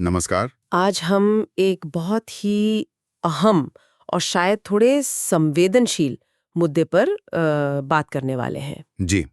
नमस्कार। आज हम एक बहुत ही अहम और शायद थोड़े संवेदनशील मुद्दे पर बात करने वाले हैं। जी,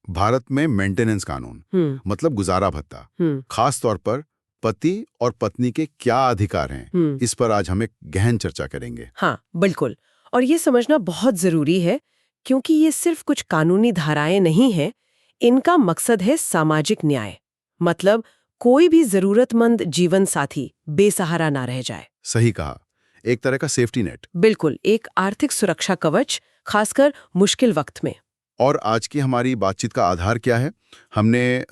भारत में मेंटेनेंस कानून मतलब गुजारा भत्ता, हम्म खास तौर पर पति और पत्नी के क्या अधिकार हैं, हम्म इस पर आज हम एक गहन चर्चा करेंगे। हाँ, बिल्कुल। और ये समझना बहुत जरूरी है, क्योंकि ये सिर्फ कुछ कानूनी धाराएं नहीं हैं, इनका मकसद है सामाजिक न्याय। मतलब कोई भी जरूरतमंद जीवन साथी बेसहारा ना रह जाए। सही कहा, एक तरह का सेफ्टी नेट। बिल्कुल, एक आर्थिक सुरक्षा कवच, खासकर मुश्किल वक्त में। और आज की हमारी बातचीत का आधार क्या है? हमने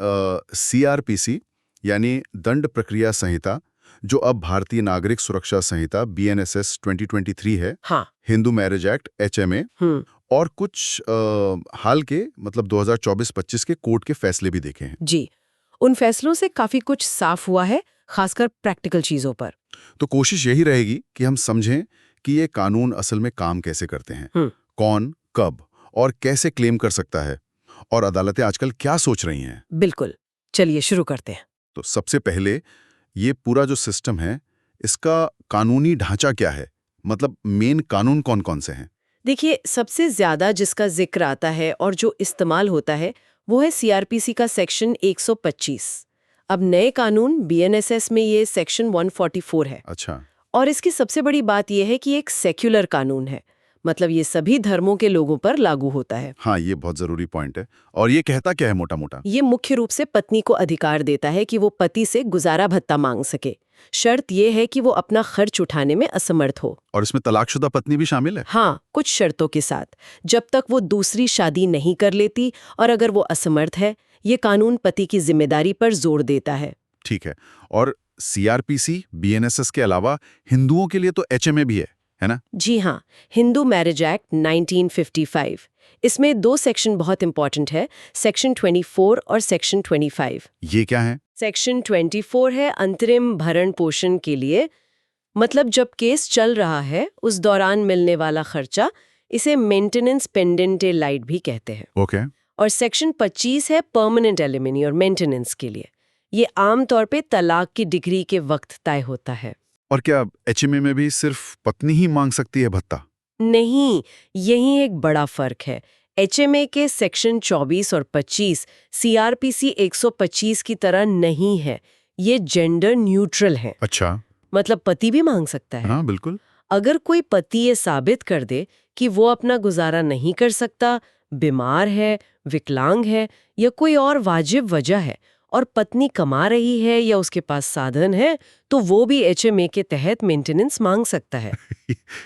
सीआरपीसी यानी दंड प्रक्रिया संहिता, जो अब भारतीय नागरिक सुरक्षा संहिता बीएनएसएस 2023 है, हाँ। हिंदू मैरिज एक्ट एचएमए हम्म और कुछ हाल के मतलब 2024-25 के कोर्ट के फैसले भी देखे हैं। जी, उन फैसलों से काफी कुछ साफ हुआ है, खासकर प्रैक्टिकल चीजों पर। तो कोशिश यही रहेगी कि हम समझें कि ये कानून असल में काम कैसे करते हैं, कौन, कब और कैसे क्लेम कर सकता है, और अदालतें आजकल क्या सोच रही हैं। बिल्कुल, चलिए शुरू करते हैं। तो सबसे पहले ये पूरा जो सिस्टम है, इसका कानूनी ढांचा क्या है? मतलब मेन कानून कौन-कौन से हैं? देखिए, सबसे ज्यादा जिसका जिक्र आता है और जो इस्तेमाल होता है, वो है सीआरपीसी का सेक्शन 125। अब नए कानून बीएनएसएस में ये सेक्शन 144 है। अच्छा। और इसकी सबसे बड़ी बात यह है कि एक सेक्युलर कानून है, मतलब ये सभी धर्मों के लोगों पर लागू होता है। हाँ, ये बहुत जरूरी पॉइंट है। और ये कहता क्या है मोटा-मोटा? ये मुख्य रूप से पत्नी को अधिकार देता है कि वो पति से गुजारा भत्ता मांग सके। शर्त ये है कि वो अपना खर्च उठाने में असमर्थ हो। और इसमें तलाकशुदा पत्नी भी शामिल है? हाँ, कुछ शर्तों के साथ। जब तक वो दूसरी शादी नहीं कर लेती और अगर वो असमर्थ है, ये कानून पति की जिम्मेदारी पर जोर देता है। ठीक है। और सीआरपीसी, बीएनएसएस के अलावा हिंदुओं के लिए तो एचएमए भी है ना? जी हाँ, हिंदू मैरिज एक्ट 1955। इसमें दो सेक्शन बहुत इंपॉर्टेंट है, सेक्शन 24 और सेक्शन 25। ये क्या है? सेक्शन 24 है अंतरिम भरण पोषण के लिए, मतलब जब केस चल रहा है उस दौरान मिलने वाला खर्चा। इसे मेंटेनेंस पेंडेंटे लाइट भी कहते हैं। ओके। और सेक्शन 25 है परमानेंट एलिमनी और मेंटेनेंस के लिए। ये आमतौर पे तलाक की डिग्री के वक्त तय होता है। और क्या एचएमए में भी सिर्फ पत्नी ही मांग सकती है भत्ता? नहीं, यही एक बड़ा फर्क है। एचएमए के सेक्शन 24 और 25 सीआरपीसी 125 की तरह नहीं है। ये जेंडर न्यूट्रल है। अच्छा। मतलब पति भी मांग सकता है। हाँ, बिल्कुल। अगर कोई पति ये साबित कर दे कि वो अपना गुजारा नहीं कर सकता, बीमार है, विकलांग है या कोई और वाजिब वजह है, और पत्नी कमा रही है या उसके पास साधन है, तो वो भी एचएमए के तहत मेंटेनेंस मांग सकता है।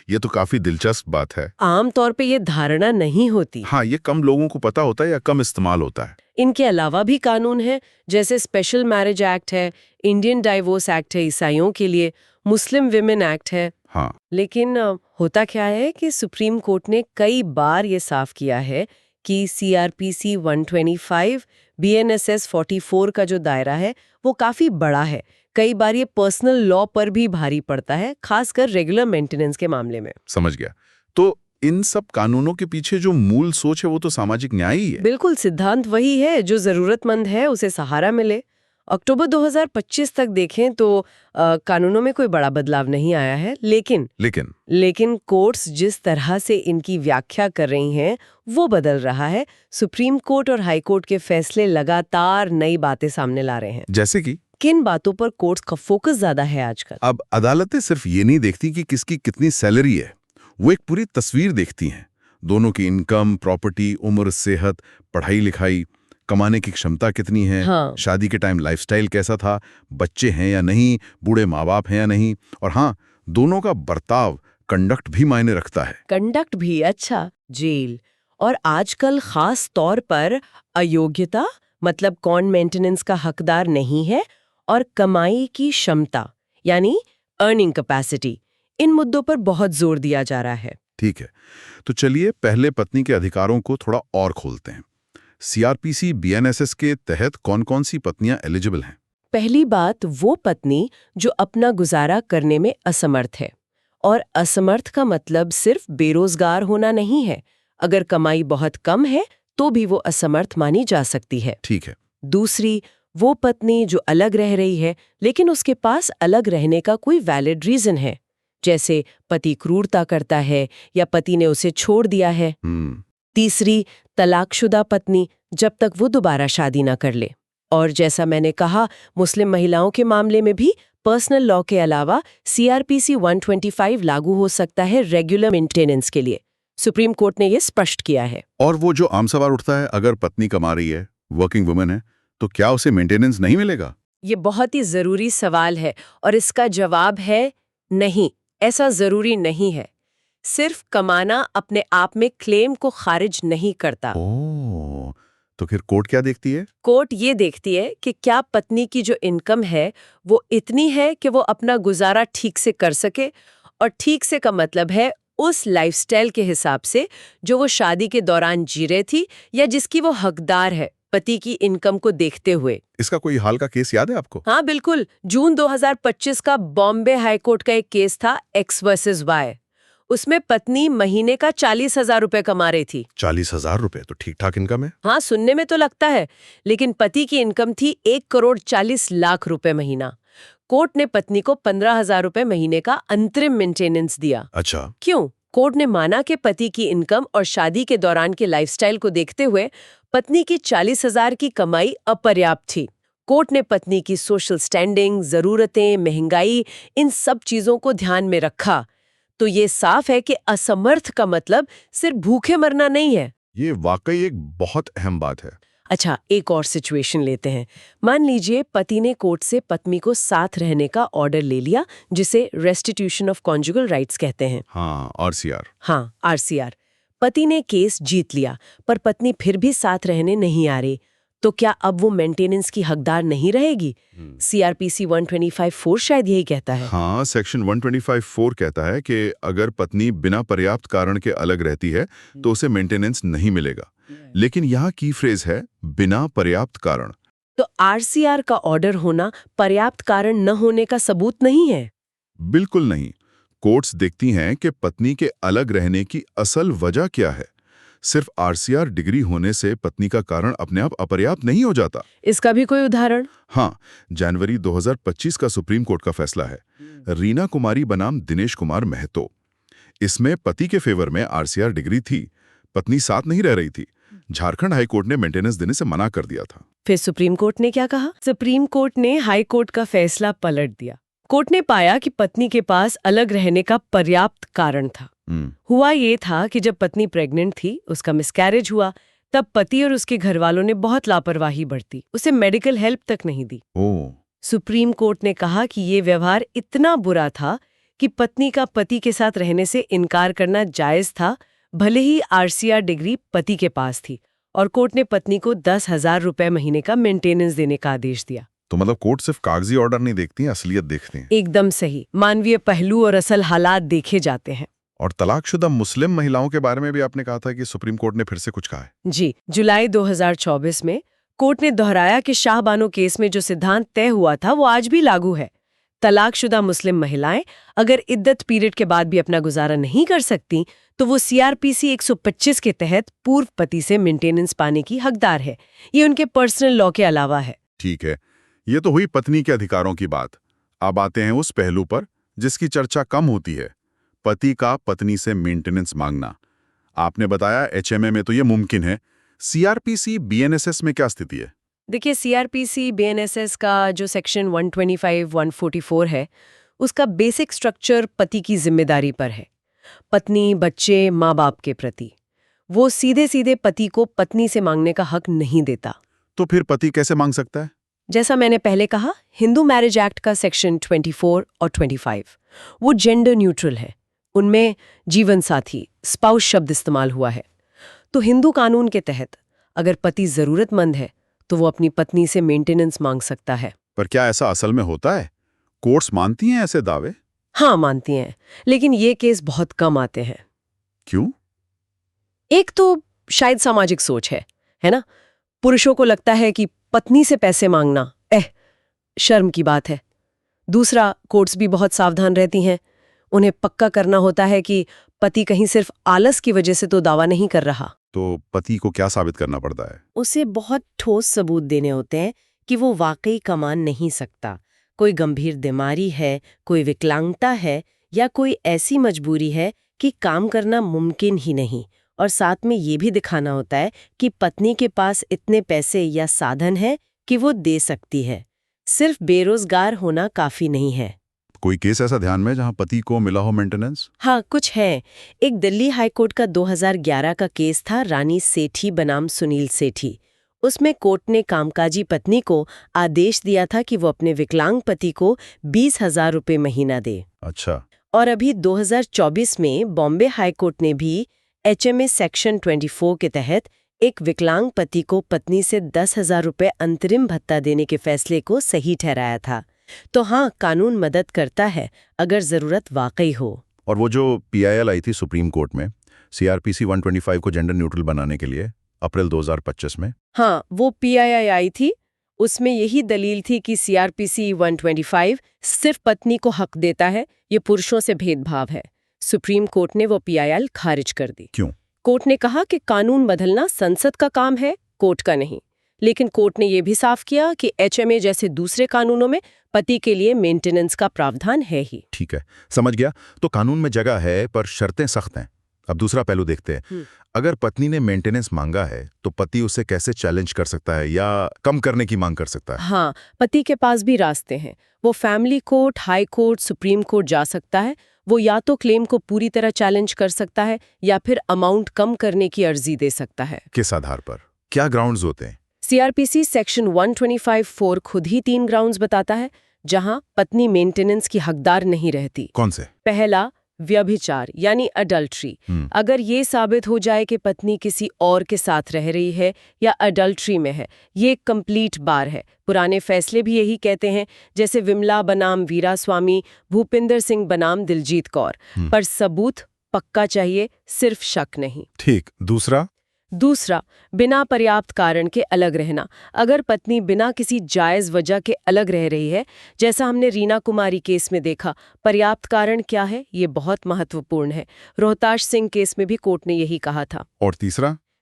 ये तो काफी दिलचस्प बात है। आमतौर पे ये धारणा नहीं होती। हाँ, ये कम लोगों को पता होता है या कम इस्तेमाल होता है। इनके अलावा भी कानून है, जैसे स्पेशल मैरिज एक्ट है, इंडियन डाइवोर्स एक्ट है ईसाइयों के लिए, मुस्लिम विमेन एक्ट है। हाँ। लेकिन होता क्या है कि सुप्रीम कोर्ट ने कई बार ये साफ किया है कि सीआरपीसी 125, बीएनएसएस 44 का जो दायरा है वो काफी बड़ा है। कई बार ये पर्सनल लॉ पर भी भारी पड़ता है, खासकर रेगुलर मेंटेनेंस के मामले में। समझ गया। तो इन सब कानूनों के पीछे जो मूल सोच है वो तो सामाजिक न्याय ही है। बिल्कुल, सिद्धांत वही है, जो जरूरतमंद है उसे सहारा मिले। अक्टूबर 2025 तक देखें तो कानूनों में कोई बड़ा बदलाव नहीं आया है, लेकिन कोर्ट्स जिस तरह से इनकी व्याख्या कर रही हैं वो बदल रहा है। सुप्रीम कोर्ट और हाई कोर्ट के फैसले लगातार नई बातें सामने ला रहे हैं। जैसे कि किन बातों पर कोर्ट्स का फोकस ज्यादा है आजकल? अब अदालतें सिर्फ ये नहीं देखती कि किसकी कितनी सैलरी है, वो एक पूरी तस्वीर देखती हैं। दोनों की इनकम, प्रॉपर्टी, उम्र, सेहत, पढ़ाई लिखाई, कमाने की क्षमता कितनी है, हाँ। शादी के टाइम लाइफस्टाइल कैसा था, बच्चे हैं या नहीं, बूढ़े माँ बाप हैं या नहीं, और हाँ, दोनों का बर्ताव, कंडक्ट भी मायने रखता है। कंडक्ट भी, अच्छा। जेल और आजकल खास तौर पर अयोग्यता, मतलब कौन मेंटेनेंस का हकदार नहीं है, और कमाई की क्षमता यानी अर्निंग कैपेसिटी, इन मुद्दों पर बहुत जोर दिया जा रहा है। ठीक है, तो चलिए पहले पत्नी के अधिकारों को थोड़ा और खोलते हैं। सीआरपीसी बीएनएसएस के तहत कौन-कौन सी पत्नियां एलिजिबल हैं? पहली बात, वो पत्नी जो अपना गुजारा करने में असमर्थ है। और असमर्थ का मतलब सिर्फ बेरोजगार होना नहीं है। अगर कमाई बहुत कम है तो भी वो असमर्थ मानी जा सकती है। ठीक है। दूसरी, वो पत्नी जो अलग रह रही है लेकिन उसके पास अलग रहने का कोई वैलिड रीजन है, जैसे पति क्रूरता करता है या पति ने उसे छोड़ दिया है। तीसरी, तलाकशुदा पत्नी, जब तक वो दोबारा शादी ना कर ले। और जैसा मैंने कहा, मुस्लिम महिलाओं के मामले में भी पर्सनल लॉ के अलावा CRPC 125 लागू हो सकता है रेगुलर मेंटेनेंस के लिए। सुप्रीम कोर्ट ने ये स्पष्ट किया है। और वो जो आम सवाल उठता है, अगर पत्नी कमा रही है, वर्किंग वुमन है, तो क्या उसे मेंटेनेंस नहीं मिलेगा? ये बहुत ही जरूरी सवाल है और इसका जवाब है नहीं, ऐसा जरूरी नहीं है। सिर्फ कमाना अपने आप में क्लेम को खारिज नहीं करता। ओह, तो फिर कोर्ट क्या देखती है? कोर्ट ये देखती है कि क्या पत्नी की जो इनकम है वो इतनी है कि वो अपना गुजारा ठीक से कर सके, और ठीक से का मतलब है उस लाइफस्टाइल के हिसाब से जो वो शादी के दौरान जी रही थी या जिसकी वो हकदार है पति की इनकम को देखते हुए। इसका कोई हाल का केस याद है आपको? हाँ बिल्कुल, जून 2025 का बॉम्बे हाईकोर्ट का एक केस था, X वर्सेस Y। उसमें पत्नी महीने का 40,000 रुपए कमा रही थी। 40,000 रुपए तो ठीक ठाक इनकम है। हाँ, सुनने में तो लगता है, लेकिन पति की इनकम थी 1,40,00,000 रुपए महीना। कोर्ट ने पत्नी को 15,000 रुपए महीने का अंतरिम मेंटेनेंस दिया। अच्छा। क्यों? कोर्ट ने माना कि पति की इनकम और शादी के दौरान के लाइफस्टाइल को देखते हुए पत्नी की 40,000 की कमाई अपर्याप्त थी। कोर्ट ने पत्नी की सोशल स्टैंडिंग, जरूरतें, महंगाई, इन सब चीजों को ध्यान में रखा। तो ये साफ है कि असमर्थ का मतलब सिर्फ भूखे मरना नहीं है। ये वाकई एक बहुत अहम बात है। अच्छा, एक और सिचुएशन लेते हैं। मान लीजिए पति ने कोर्ट से पत्नी को साथ रहने का ऑर्डर ले लिया, जिसे रेस्टिट्यूशन ऑफ कॉन्जुगल राइट्स कहते हैं। हाँ, RCR। हाँ, RCR। पति ने केस जीत लिया, पर पत्नी फिर भी साथ रहने नहीं आ रही, तो क्या अब वो मेंटेनेंस की हकदार नहीं रहेगी? CRPC 125(4) शायद यही कहता है। हाँ, सेक्शन 125(4) कहता है कि अगर पत्नी बिना पर्याप्त कारण के अलग रहती है तो उसे मेंटेनेंस नहीं मिलेगा। लेकिन यहाँ की फ्रेज है बिना पर्याप्त कारण। तो RCR का ऑर्डर होना पर्याप्त कारण न होने का सबूत नहीं है? बिल्कुल नहीं। कोर्ट्स देखती हैं कि पत्नी के अलग रहने की असल वजह क्या है। सिर्फ RCR डिग्री होने से पत्नी का कारण अपने आप अपर्याप्त नहीं हो जाता। इसका भी कोई उदाहरण? हाँ, जनवरी 2025 का सुप्रीम कोर्ट का फैसला है। रीना कुमारी बनाम दिनेश कुमार महतो। इसमें पति के फेवर में RCR डिग्री थी, पत्नी साथ नहीं रह रही थी। झारखंड हाईकोर्ट ने मेंटेनेंस देने से मना कर दिया था। फिर सुप्रीम कोर्ट ने क्या कहा? सुप्रीम कोर्ट ने हाई कोर्ट का फैसला पलट दिया। कोर्ट ने पाया कि पत्नी के पास अलग रहने का पर्याप्त कारण था। हुआ ये था कि जब पत्नी प्रेग्नेंट थी, उसका मिसकैरेज हुआ, तब पति और उसके घर वालों ने बहुत लापरवाही बरती, उसे मेडिकल हेल्प तक नहीं दी। सुप्रीम कोर्ट ने कहा कि ये व्यवहार इतना बुरा था कि पत्नी का पति के साथ रहने से इनकार करना जायज था, भले ही RCR डिग्री पति के पास थी, और कोर्ट ने पत्नी को 10,000 रुपए महीने का मेंटेनेंस देने का आदेश दिया। तो मतलब कोर्ट सिर्फ कागजी ऑर्डर नहीं देखती, असलियत देखती हैं। एकदम सही, मानवीय पहलू और असल हालात देखे जाते हैं। और तलाकशुदा मुस्लिम महिलाओं के बारे में भी आपने कहा था कि सुप्रीम कोर्ट ने फिर से कुछ कहा है। जी, जुलाई 2024 में कोर्ट ने दोहराया कि शाहबानो केस में जो सिद्धांत तय हुआ था वो आज भी लागू है। तलाकशुदा मुस्लिम महिलाएं अगर इद्दत पीरियड के बाद भी अपना गुजारा नहीं कर सकती, तो वो CRPC 125 के तहत पूर्व पति से मेंटेनेंस पाने की हकदार है। ये उनके पर्सनल लॉ के अलावा है। ठीक है, ये तो हुई पत्नी के अधिकारों की बात। अब आते हैं उस पहलू पर जिसकी चर्चा कम होती है, पति का पत्नी से मेंटेनेंस मांगना। आपने बताया HMA में तो ये मुमकिन है। CRPC BNSS में क्या स्थिति है? देखिए, CRPC BNSS का जो सेक्शन 125, 144 है, उसका बेसिक स्ट्रक्चर पति की जिम्मेदारी पर है। पत्नी, बच्चे, माँ बाप के प्रति वो सीधे सीधे पति को पत्नी से मांगने का हक नहीं देता। तो फिर पति कैसे मांग सकता है? जैसा मैंने पहले कहा, हिंदू मैरिज एक्ट का सेक्शन 24 और 25 वो जेंडर न्यूट्रल है। उनमें जीवन साथी, स्पाउस शब्द इस्तेमाल हुआ है। तो हिंदू कानून के तहत अगर पति जरूरतमंद है तो वो अपनी पत्नी से मेंटेनेंस मांग सकता है। पर क्या ऐसा असल में होता है? कोर्ट्स मानती हैं ऐसे दावे? हाँ, मानती हैं, लेकिन ये केस बहुत कम आते हैं। क्यों? एक तो शायद सामाजिक सोच है ना? पुरुषों को लगता है कि पत्नी से पैसे मांगना शर्म की बात है। दूसरा, कोर्ट्स भी बहुत सावधान रहती हैं। उन्हें पक्का करना होता है कि पति कहीं सिर्फ आलस की वजह से तो दावा नहीं कर रहा। तो पति को क्या साबित करना पड़ता है? उसे बहुत ठोस सबूत देने होते हैं कि वो वाकई कमा नहीं सकता, कोई गंभीर बीमारी है, कोई विकलांगता है या कोई ऐसी मजबूरी है कि काम करना मुमकिन ही नहीं, और साथ में ये भी दिखाना होता है कि पत्नी के पास इतने पैसे या साधन है कि वो दे सकती है। सिर्फ बेरोजगार होना काफी नहीं है। कोई केस ऐसा ध्यान में जहां पति को मिला हो मेंटेनेंस? हाँ, कुछ है। एक दिल्ली हाईकोर्ट का 2011 का केस था रानी सेठी बनाम सुनील सेठी। उसमें कोर्ट ने कामकाजी पत्नी को आदेश दिया था कि वो अपने विकलांग पति को 20,000 रुपये महीना दे। अच्छा। और अभी 2024 में बॉम्बे हाईकोर्ट ने भी HMA सेक्शन 24 के तहत एक विकलांग पति को पत्नी से 10,000 रुपये अंतरिम भत्ता देने के फैसले को सही ठहराया था। तो हाँ, कानून मदद करता है अगर जरूरत वाकई हो। और वो जो PIL आई थी सुप्रीम कोर्ट में CRPC 125 को जेंडर न्यूट्रल बनाने के लिए अप्रैल 2025 में। हाँ, वो PII आई थी। उसमें यही दलील थी कि CRPC 125 सिर्फ पत्नी को हक देता है, ये पुरुषों से भेदभाव है। सुप्रीम कोर्ट ने वो PIL खारिज कर दी। क्यों? कोर्ट ने कहा कि कानून बदलना संसद का काम है, कोर्ट का नहीं। लेकिन कोर्ट ने ये भी साफ किया कि HMA जैसे दूसरे कानूनों में पति के लिए मेंटेनेंस का प्रावधान है ही। ठीक है, समझ गया। तो कानून में जगह है पर शर्तें सख्त हैं। अब दूसरा पहलू देखते हैं। अगर पत्नी ने मेंटेनेंस मांगा है तो पति उसे कैसे चैलेंज कर सकता है या कम करने की मांग कर सकता है? हाँ, पति के पास भी रास्ते हैं। वो family court, high court, supreme court जा सकता है। वो या तो क्लेम को पूरी तरह चैलेंज कर सकता है या फिर अमाउंट कम करने की अर्जी दे सकता है। किस आधार पर? क्या ग्राउंड्स होते हैं? CRPC सेक्शन 125(4) खुद ही 3 ग्राउंड्स बताता है जहां पत्नी मेंटेनेंस की हकदार नहीं रहती। कौन से? पहला, व्यभिचार यानी अडल्ट्री। अगर ये साबित हो जाए कि पत्नी किसी और के साथ रह रही है या अडल्ट्री में है, ये एक कंप्लीट बार है। पुराने फैसले भी यही कहते हैं, जैसे विमला बनाम वीरास्वामी, भूपिंदर सिंह बनाम दिलजीत कौर। पर सबूत पक्का चाहिए, सिर्फ शक नहीं। ठीक। दूसरा, बिना पर्याप्त कारण के अलग रहना। अगर पत्नी बिना किसी जायज वजह के अलग रह रही है, जैसा हमने रीना कुमारी केस में देखा, पर्याप्त कारण क्या है, ये बहुत महत्वपूर्ण है। रोहताश सिंह केस में भी कोर्ट ने यही कहा था। और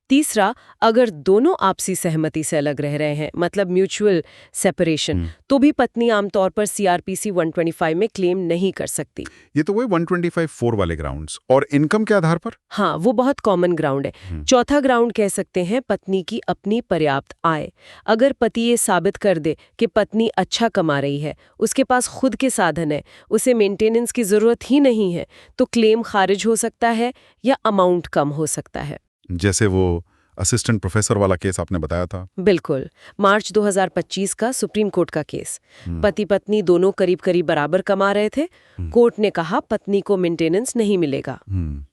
तीसरा, अगर दोनों आपसी सहमति से अलग रह रहे हैं, मतलब म्यूचुअल सेपरेशन, तो भी पत्नी आमतौर पर CRPC 125 में क्लेम नहीं कर सकती। ये तो वही 125(4) वाले ग्राउंड्स। और इनकम के आधार पर? हाँ, वो बहुत कॉमन ग्राउंड है। चौथा ग्राउंड कह सकते हैं पत्नी की अपनी पर्याप्त आय। अगर पति ये साबित कर दे कि पत्नी अच्छा कमा रही है, उसके पास खुद के साधन है, उसे मेंटेनेंस की जरूरत ही नहीं है, तो क्लेम खारिज हो सकता है या अमाउंट कम हो सकता है। जैसे वो असिस्टेंट प्रोफेसर वाला केस आपने बताया था। बिल्कुल, मार्च 2025 का सुप्रीम कोर्ट का केस। पति पत्नी दोनों करीब करीब बराबर कमा रहे थे। कोर्ट ने कहा पत्नी को मेंटेनेंस नहीं मिलेगा।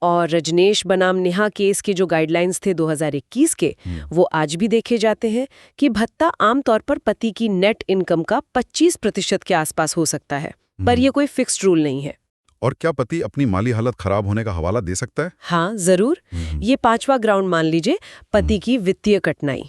और रजनेश बनाम नेहा केस के जो गाइडलाइंस थे 2021 के, वो आज भी देखे जाते हैं कि भत्ता आमतौर पर पति की नेट इनकम का 25% के आसपास हो सकता है, पर यह कोई फिक्स्ड रूल नहीं है। और क्या पति अपनी माली हालत खराब होने का हवाला दे सकता है? हाँ, जरूर। ये 5वां ग्राउंड मान लीजिए, पति की वित्तीय कठिनाई।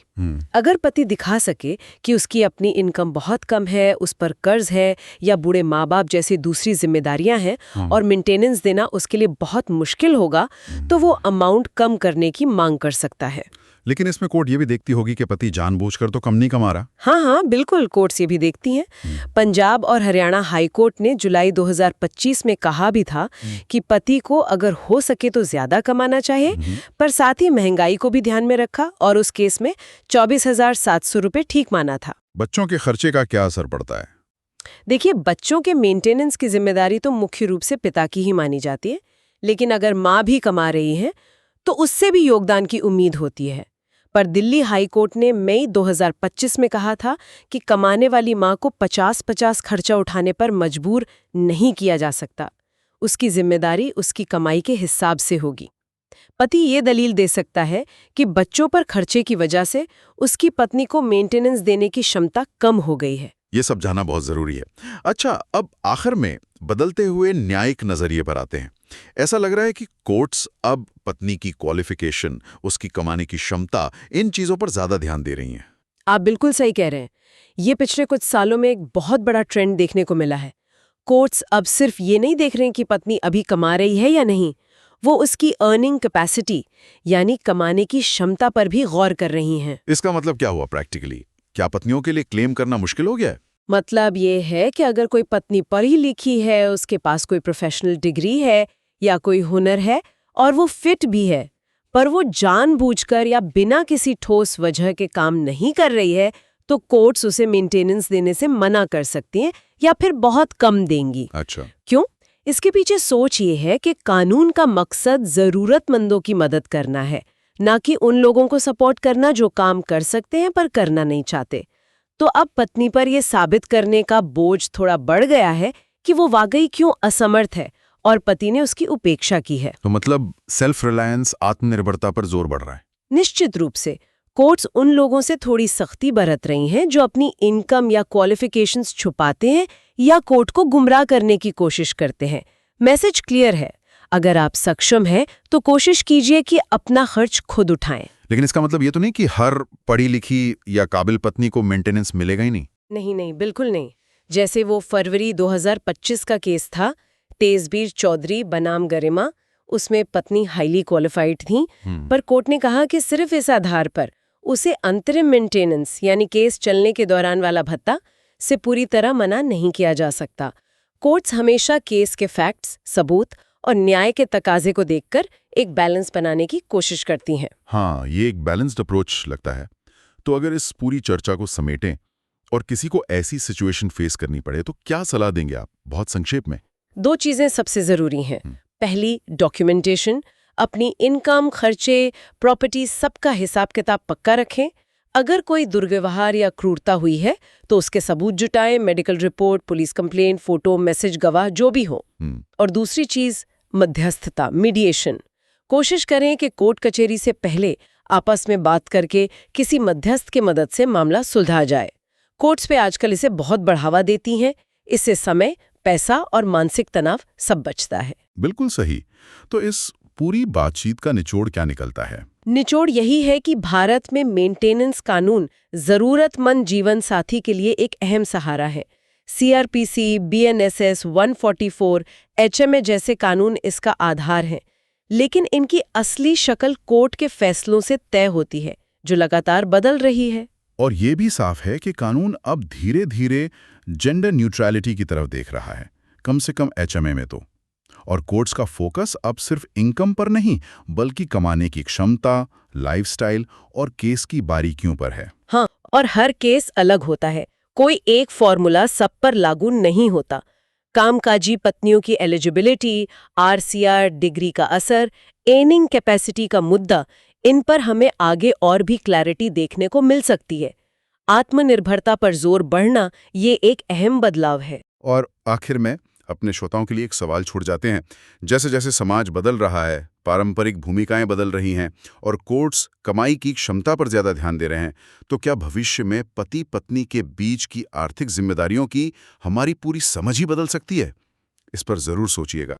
अगर पति दिखा सके कि उसकी अपनी इनकम बहुत कम है, उस पर कर्ज है या बूढ़े माँ बाप जैसी दूसरी जिम्मेदारियां हैं और मेंटेनेंस देना उसके लिए बहुत मुश्किल होगा, तो वो अमाउंट कम करने की मांग कर सकता है। लेकिन इसमें कोर्ट ये भी देखती होगी कि पति जानबूझकर तो कम नहीं कमा रहा। हाँ, बिल्कुल, कोर्ट्स ये भी देखती हैं। पंजाब और हरियाणा हाई कोर्ट ने जुलाई 2025 में कहा भी था कि पति को अगर हो सके तो ज्यादा कमाना चाहिए, पर साथ ही महंगाई को भी ध्यान में रखा और उस केस में 24,700 रुपये ठीक माना था। बच्चों के खर्चे का क्या असर पड़ता है? देखिए, बच्चों के मेंटेनेंस की जिम्मेदारी तो मुख्य रूप से पिता की ही मानी जाती है, लेकिन अगर माँ भी कमा रही है तो उससे भी योगदान की उम्मीद होती है। पर दिल्ली हाई कोर्ट ने मई 2025 में कहा था कि कमाने वाली माँ को 50-50 खर्चा उठाने पर मजबूर नहीं किया जा सकता। उसकी जिम्मेदारी उसकी कमाई के हिसाब से होगी। पति ये दलील दे सकता है कि बच्चों पर खर्चे की वजह से उसकी पत्नी को मेंटेनेंस देने की क्षमता कम हो गई है। ये सब जानना बहुत जरूरी है। अच्छा, अब आखिर में बदलते हुए न्यायिक नजरिए पर आते हैं। ऐसा लग रहा है कि कोर्ट्स अब पत्नी की क्वालिफिकेशन, उसकी कमाने की क्षमता, इन चीजों पर ज्यादा ध्यान दे रही हैं। आप बिल्कुल सही कह रहे हैं। ये पिछले कुछ सालों में एक बहुत बड़ा ट्रेंड देखने को मिला है। कोर्ट्स अब सिर्फ ये नहीं देख रहे हैं कि पत्नी अभी कमा रही है या नहीं, वो उसकी अर्निंग कैपेसिटी यानी कमाने की क्षमता पर भी गौर कर रही हैं। इसका मतलब क्या हुआ प्रैक्टिकली? क्या पत्नियों के लिए क्लेम करना मुश्किल हो गया है? मतलब ये है कि अगर कोई पत्नी पढ़ी लिखी है, उसके पास कोई प्रोफेशनल डिग्री है या कोई हुनर है और वो फिट भी है, पर वो जानबूझकर या बिना किसी ठोस वजह के काम नहीं कर रही है, तो कोर्ट्स उसे मेंटेनेंस देने से मना कर सकती हैं या फिर बहुत कम देंगी। अच्छा। क्यों? इसके पीछे सोच ये है कि कानून का मकसद जरूरतमंदों की मदद करना है, ना कि उन लोगों को सपोर्ट करना जो काम कर सकते हैं पर करना नहीं चाहते। तो अब पत्नी पर यह साबित करने का बोझ थोड़ा बढ़ गया है कि वो वाकई क्यों असमर्थ है और पति ने उसकी उपेक्षा की है। तो मतलब सेल्फ रिलायंस, आत्मनिर्भरता पर जोर बढ़ रहा है। निश्चित रूप से कोर्ट्स उन लोगों से थोड़ी सख्ती बरत रही हैं जो अपनी इनकम या क्वालिफिकेशंस छुपाते हैं या कोर्ट को गुमराह करने की कोशिश करते हैं। मैसेज क्लियर है, अगर आप सक्षम हैं तो कोशिश कीजिए कि अपना खर्च खुद उठाएं। लेकिन इसका मतलब ये तो नहीं कि हर पढ़ी लिखी या काबिल पत्नी को मेंटेनेंस मिलेगा ही नहीं। नहीं नहीं, बिल्कुल नहीं। जैसे वो फरवरी 2025 का केस था, तेजबीर चौधरी बनाम गरिमा, उसमें पत्नी हाईली क्वालिफाइड थी, पर कोर्ट ने कहा कि सिर्फ इस आधार पर उसे अंतरिम मेंटेनेंस यानी केस चलने के दौरान वाला भत्ता से पूरी तरह मना नहीं किया जा सकता। कोर्ट्स हमेशा केस के फैक्ट्स, सबूत और न्याय के तकाजे को देखकर एक बैलेंस बनाने की कोशिश करती हैं। हाँ, ये एक बैलेंस्ड अप्रोच लगता है। तो अगर इस पूरी चर्चा को समेटें और किसी को ऐसी सिचुएशन फेस करनी पड़े तो क्या सलाह देंगे आप, बहुत संक्षेप में? 2 चीजें सबसे जरूरी हैं। पहली, डॉक्यूमेंटेशन। अपनी इनकम, खर्चे, प्रॉपर्टी सबका हिसाब किताब पक्का रखें। अगर कोई दुर्व्यवहार या क्रूरता हुई है तो उसके सबूत जुटाएं, medical report, police complaint, photo, message, गवाह जो भी हो। और दूसरी चीज, मध्यस्थता, मीडिएशन। कोशिश करें कि कोर्ट कचहरी से पहले आपस में बात करके किसी मध्यस्थ की मदद से मामला सुलझा जाए। कोर्ट्स पे आजकल इसे बहुत बढ़ावा देती हैं। इससे समय, पैसा और मानसिक तनाव सब बचता है। बिल्कुल सही। तो इस पूरी बातचीत का निचोड़ क्या निकलता है? निचोड़ यही है कि भारत में मेंटेनेंस कानून जरूरतमंद जीवन साथी के लिए एक अहम सहारा है। सीआरपीसी, बीएनएसएस, 144, एचएमए जैसे कानून इसका आधार हैं, लेकिन इनकी असली शक्ल कोर्ट के फैसलों से तय होती है, जो लगातार बदल रही है। और ये भी साफ है कि कानून अब धीरे धीरे जेंडर न्यूट्रलिटी की तरफ देख रहा है, कम से कम एचएमए में तो। और कोर्ट्स का फोकस अब सिर्फ इनकम पर नहीं, बल्कि कमाने की क्षमता, लाइफस्टाइल और केस की बारीकियों पर है। हाँ, और हर केस अलग होता है। कोई एक फॉर्मूला सब पर लागू नहीं होता। कामकाजी पत्नियों की एलिजिबिलिटी, आरसीआर, डिग्री का असर, अर्निंग कैपेसिटी का मुद्दा, इन पर हमें आगे और भी क्लैरिटी देखने को मिल सकती है। आत्मनिर्भरता पर जोर बढ़ना ये एक अहम बदलाव है। और आखिर में अपने श्रोताओं के लिए एक सवाल छोड़ जाते हैं। जैसे जैसे समाज बदल रहा है, पारंपरिक भूमिकाएं बदल रही हैं और कोर्ट्स कमाई की क्षमता पर ज्यादा ध्यान दे रहे हैं, तो क्या भविष्य में पति पत्नी के बीच की आर्थिक जिम्मेदारियों की हमारी पूरी समझ ही बदल सकती है? इस पर जरूर सोचिएगा।